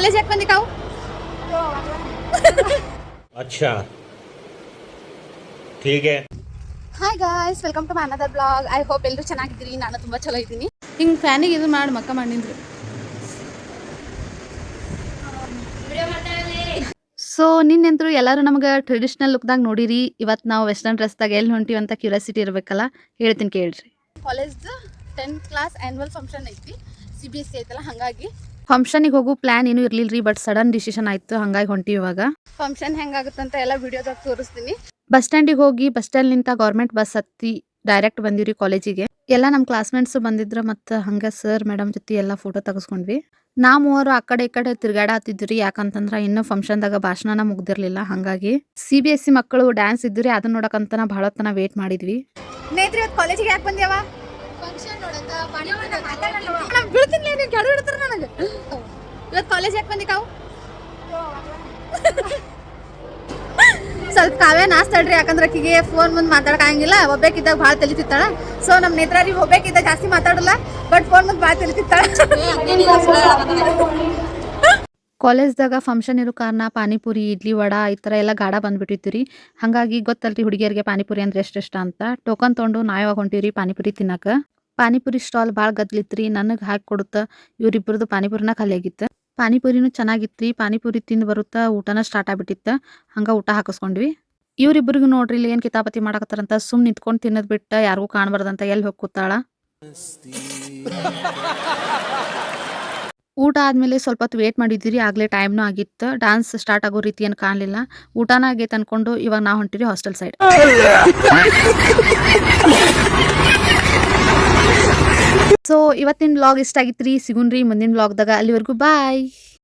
College ಯಾಕೆ ಬಂದಿ ಕಾವು? अच्छा ठीक है. Hi guys, welcome to my another blog. I hope ಎಲ್ಲರೂ ಚೆನ್ನಾಗಿದ್ದೀರಿ. ನಾನು ತುಂಬ ಚಲೋ ಇದ್ದೀನಿ. ಹಿಂಗೆ ಫ್ಯಾನಿಗೆ ಇದು ಮಾಡಿ ಮಕ್ಕ ಮಾಡಿದ್ರಿ. ಸೊ ನಿನ್ನೆಂತರೂ ಎಲ್ಲರೂ ನಮಗೆ ಟ್ರೆಡಿಷ್ನಲ್ ಲುಕ್ದಾಗ ನೋಡಿರಿ. ಇವತ್ತು ನಾವು ವೆಸ್ಟರ್ನ್ ಡ್ರೆಸ್ದಾಗ ಎಲ್ಲಿ ಹೊಂಟಿವಿ ಅಂತ ಕ್ಯೂರಿಯಾಸಿಟಿ ಇರಬೇಕಲ್ಲ, ಹೇಳ್ತೀನಿ ಕೇಳ್ರಿ. ಕಾಲೇಜ್ದು 10th ಕ್ಲಾಸ್ ಆ್ಯನ್ಯುವಲ್ ಫಂಕ್ಷನ್ ಐತಿ, CBSE ಐತಲ್ಲ, ಹಾಗಾಗಿ ಫಂಕ್ಷನಿಗೆ ಹೋಗೋ ಪ್ಲ್ಯಾನ್ ಏನೂ ಇರಲಿಲ್ಲ ರೀ. ಬಟ್ ಸಡನ್ ಡಿಸಿಷನ್ ಆಯಿತು, ಹಾಗಾಗಿ ಹೊಂಟಿವಿ ಇವಾಗ. ಫಂಕ್ಷನ್ ಹೆಂಗಾಗುತ್ತಂತ ಎಲ್ಲ ವಿಡಿಯೋದಾಗ ತೋರಿಸ್ತೀನಿ. ಬಸ್ ಸ್ಟ್ಯಾಂಡಿಗೆ ಹೋಗಿ ಬಸ್ ಸ್ಟ್ಯಾಂಡ್ನಿಂದ ಗೌರ್ಮೆಂಟ್ ಬಸ್ ಹತ್ತಿ ಡೈರೆಕ್ಟ್ ಬಂದಿವ್ರಿ ಕಾಲೇಜಿಗೆ. ಎಲ್ಲ ನಮ್ಮ ಕ್ಲಾಸ್ಮೇಟ್ಸ್ ಬಂದಿದ್ರು, ಮತ್ತು ಹಂಗೆ ಸರ್ ಮೇಡಮ್ ಜೊತೆ ಎಲ್ಲ ಫೋಟೋ ತೆಗೆಸ್ಕೊಂಡ್ವಿ. ನಾವು ಮೂವರು ಆ ಕಡೆ ಈ ಕಡೆ ತಿರ್ಗಾಡ ಹತ್ತಿದ್ರಿ. ಯಾಕಂತಂದ್ರೆ ಇನ್ನೂ ಫಂಕ್ಷನ್ದಾಗ ಭಾಷಣನ ಮುಗ್ದಿರ್ಲಿಲ್ಲ, ಹಾಗಾಗಿ CBSE ಮಕ್ಕಳು ಡ್ಯಾನ್ಸ್ ಇದ್ರಿ. ಅದನ್ನ ನೋಡಕಂತ ಭಾಳ ಹೊತ್ತನ ವೇಟ್ ಮಾಡಿದ್ವಿ. ನೇತ್ರಿ ಇವತ್ತು ಕಾಲೇಜಿಗೆ ಯಾಕೆ ಬಂದ್ಯಾವ? ಫಂಕ್ಷನ್ ನೋಡಕ ಬೀಳ್ತೀನಿ, ನೀವು ಕೆಡು ಬಿಡ್ತಾರೆ ನನಗೆ. ಇವತ್ತು ಕಾಲೇಜ್ ಯಾಕೆ ಬಂದಿ ಕಾವು? ಸ್ವಲ್ಪ ಕಾವೇ ನಾಸ್ತಾಳ್ರಿ, ಯಾಕಂದ್ರೆ ಆಕಿಗೆ ಫೋನ್ ಮುಂದೆ ಮಾತಾಡೋಕ್ಕಾಗಿಲ್ಲ. ಒಬ್ಬೇಕಿದ್ದಾಗ ಭಾಳ ತಲಿತಿತ್ತಾಳ. ಸೊ ನಮ್ಮ ನೇತ್ರಾರಿ ಒಬ್ಬೇಕಿದ್ದಾಗ ಜಾಸ್ತಿ ಮಾತಾಡಲ್ಲ, ಬಟ್ ಫೋನ್ ಮುಂದೆ ಭಾಳ ತಲಿತಿತ್ತಾಳ. ಕಾಲೇಜ್ದಾಗ ಫಂಕ್ಷನ್ ಇರೋ ಕಾರಣ ಪಾನಿಪುರಿ, ಇಡ್ಲಿ, ವಡಾ ಈ ಥರ ಎಲ್ಲ ಗಾಡ ಬಂದ್ಬಿಟ್ಟಿತ್ತು ರೀ. ಹಾಗಾಗಿ ಗೊತ್ತಲ್ರಿ ಹುಡುಗಿಯರಿಗೆ ಪಾನಿಪುರಿ ಅಂದ್ರೆ ಎಷ್ಟು ಇಷ್ಟ ಅಂತ. ಟೋಕನ್ ತೊಗೊಂಡು ನಾವಾಗ ಹೊಂಟಿವ್ರಿ ಪಾನಿಪುರಿ ತಿನ್ನಕ್ಕೆ. ಪಾನಿಪುರಿ ಸ್ಟಾಲ್ ಭಾಳ ಗದ್ಲಿತ್ರಿ. ನನಗೆ ಹಾಕಿ ಕೊಡುತ್ತ ಇವ್ರಿಬ್ಬರದು ಪಾನಿಪುರಿನ ಖಾಲಿ ಆಗಿತ್ತು. ಪಾನಿಪುರಿನೂ ಚೆನ್ನಾಗಿತ್ತು. ಪಾನಿಪುರಿ ತಿಂದು ಬರುತ್ತಾ ಊಟನ ಸ್ಟಾರ್ಟ್ ಆಗ್ಬಿಟ್ಟಿತ್ತು. ಹಂಗೆ ಊಟ ಹಾಕಿಸ್ಕೊಂಡ್ವಿ. ಇವ್ರಿಬ್ಬರಿಗೂ ನೋಡ್ರಿ ಇಲ್ಲಿ ಏನು ಕಿತಾಪತಿ ಮಾಡಕತ್ತಾರಂತ. ಸುಮ್ಮನೆ ನಿಂತ್ಕೊಂಡು ತಿನ್ನೋದು ಬಿಟ್ಟು ಯಾರಿಗೂ ಕಾಣಬಾರ್ದಂತ ಎಲ್ಲಿ ಹೋಗಿ ಕೂತಾಳ. ಊಟ ಆದಮೇಲೆ ಸ್ವಲ್ಪ ಹೊತ್ತು ವೇಟ್ ಮಾಡಿದ್ವಿ. ಆಗಲೇ ಟೈಮ್ನೂ ಆಗಿತ್ತು. ಡಾನ್ಸ್ ಸ್ಟಾರ್ಟ್ ಆಗೋ ರೀತಿ ಏನು ಕಾಣಲಿಲ್ಲ. ಊಟನ ಆಗೈತೆ ಅನ್ಕೊಂಡು ಇವಾಗ ನಾವು ಹೊಂಟಿರಿ ಹಾಸ್ಟೆಲ್ ಸೈಡ್. ಸೊ ಇವತ್ತಿನ ವ್ಲಾಗ್ ಇಷ್ಟ ಆಗಿತ್ತು ರೀ. ಸಿಗುಣ್ರಿ ಮುಂದಿನ ವ್ಲಾಗ್ದಾಗ. ಅಲ್ಲಿವರೆಗೂ ಬಾಯ್.